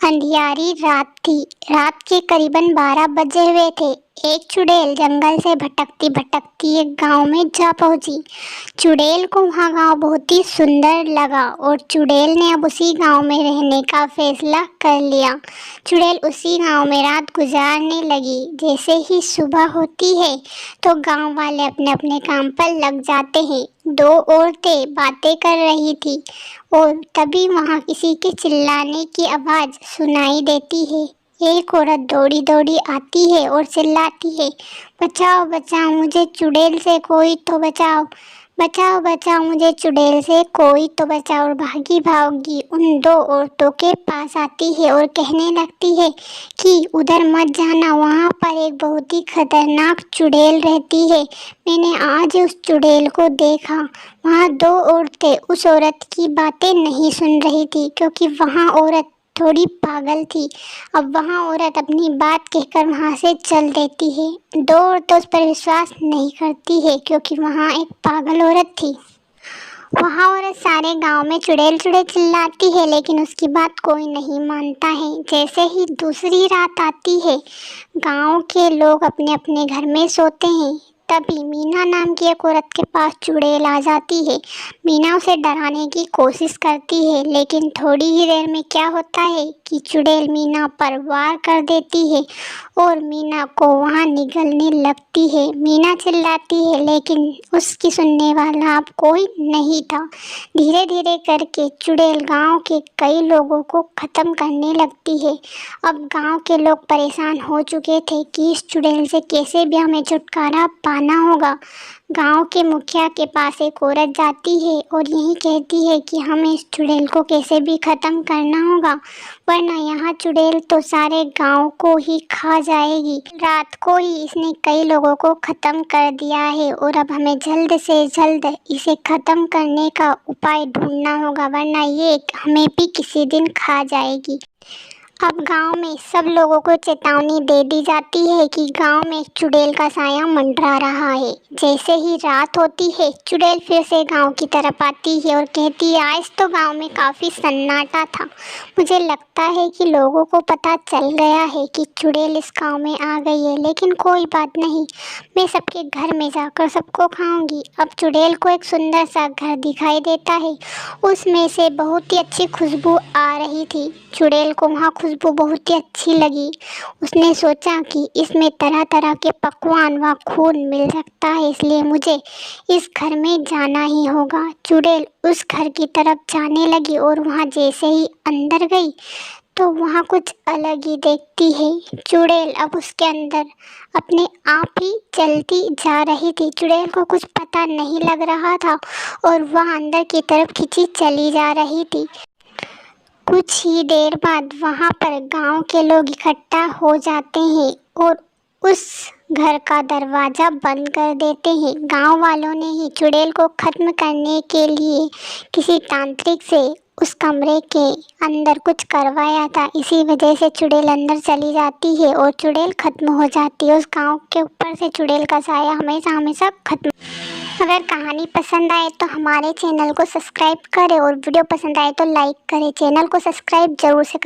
अंधियारी रात थी। रात के करीबन 12 बजे हुए थे। एक चुड़ैल जंगल से भटकती भटकती एक गांव में जा पहुंची। चुड़ैल को वहाँ गांव बहुत ही सुंदर लगा और चुड़ैल ने अब उसी गांव में रहने का फैसला कर लिया। चुड़ैल उसी गांव में रात गुजारने लगी। जैसे ही सुबह होती है तो गांव वाले अपने अपने काम पर लग जाते हैं। दो औरतें बातें कर रही थी और तभी वहाँ किसी के चिल्लाने की आवाज़ सुनाई देती है। एक औरत दौड़ी दौड़ी आती है और चिल्लाती है, बचाओ बचाओ मुझे चुड़ैल से कोई तो बचाओ, बचाओ बचाओ मुझे चुड़ैल से कोई तो बचाओ। और भागी भागी उन दो औरतों के पास आती है और कहने लगती है कि उधर मत जाना, वहाँ पर एक बहुत ही खतरनाक चुड़ैल रहती है। मैंने आज उस चुड़ैल को देखा। वहाँ दो औरतें उस औरत की बातें नहीं सुन रही थी क्योंकि वहाँ औरत थोड़ी पागल थी। अब वहाँ औरत अपनी बात कहकर वहाँ से चल देती है। दो औरतें उस पर विश्वास नहीं करती है क्योंकि वहाँ एक पागल औरत थी। वहाँ औरत सारे गांव में चुड़ैल चुड़ैल चिल्लाती है लेकिन उसकी बात कोई नहीं मानता है। जैसे ही दूसरी रात आती है, गांव के लोग अपने अपने घर में सोते हैं। तभी मीना नाम की एक औरत के पास चुड़ैल आ जाती है। मीना उसे डराने की कोशिश करती है लेकिन थोड़ी ही देर में क्या होता है कि चुड़ैल मीना पर वार कर देती है और मीना को वहाँ निगलने लगती है। मीना चिल्लाती है लेकिन उसकी सुनने वाला अब कोई नहीं था। धीरे धीरे करके चुड़ैल गांव के कई लोगों को ख़त्म करने लगती है। अब गांव के लोग परेशान हो चुके थे कि इस चुड़ैल से कैसे भी हमें छुटकारा पाना होगा। गांव के मुखिया के पास एक औरत जाती है और यही कहती है कि हमें इस चुड़ैल को कैसे भी ख़त्म करना होगा, वरना यहाँ चुड़ैल तो सारे गांव को ही खा जाएगी। रात को ही इसने कई लोगों को ख़त्म कर दिया है और अब हमें जल्द से जल्द इसे ख़त्म करने का उपाय ढूंढना होगा, वरना ये हमें भी किसी दिन खा जाएगी। अब गांव में सब लोगों को चेतावनी दे दी जाती है कि गांव में एक चुड़ैल का साया मंडरा रहा है। जैसे ही रात होती है, चुड़ैल फिर से गांव की तरफ आती है और कहती है, आज तो गांव में काफ़ी सन्नाटा था। मुझे लगता है कि लोगों को पता चल गया है कि चुड़ैल इस गांव में आ गई है, लेकिन कोई बात नहीं, मैं सबके घर में जाकर सबको खाऊंगी। अब चुड़ैल को एक सुंदर सा घर दिखाई देता है, उसमें से बहुत ही अच्छी खुशबू आ रही थी। चुड़ैल को वहाँ खुशबू बहुत ही अच्छी लगी। उसने सोचा कि इसमें तरह तरह के पकवान व खून मिल सकता है, इसलिए मुझे इस घर में जाना ही होगा। चुड़ैल उस घर की तरफ जाने लगी और वहाँ जैसे ही अंदर गई तो वहाँ कुछ अलग ही देखती है। चुड़ैल अब उसके अंदर अपने आप ही चलती जा रही थी। चुड़ैल को कुछ पता नहीं लग रहा था और वह अंदर की तरफ खिंची चली जा रही थी। कुछ ही देर बाद वहाँ पर गांव के लोग इकट्ठा हो जाते हैं और उस घर का दरवाज़ा बंद कर देते हैं। गांव वालों ने ही चुड़ैल को ख़त्म करने के लिए किसी तांत्रिक से उस कमरे के अंदर कुछ करवाया था। इसी वजह से चुड़ैल अंदर चली जाती है और चुड़ैल ख़त्म हो जाती है। उस गांव के ऊपर से चुड़ैल का साया हमेशा हमेशा ख़त्म। अगर कहानी पसंद आए तो हमारे चैनल को सब्सक्राइब करें और वीडियो पसंद आए तो लाइक करें। चैनल को सब्सक्राइब जरूर से करें।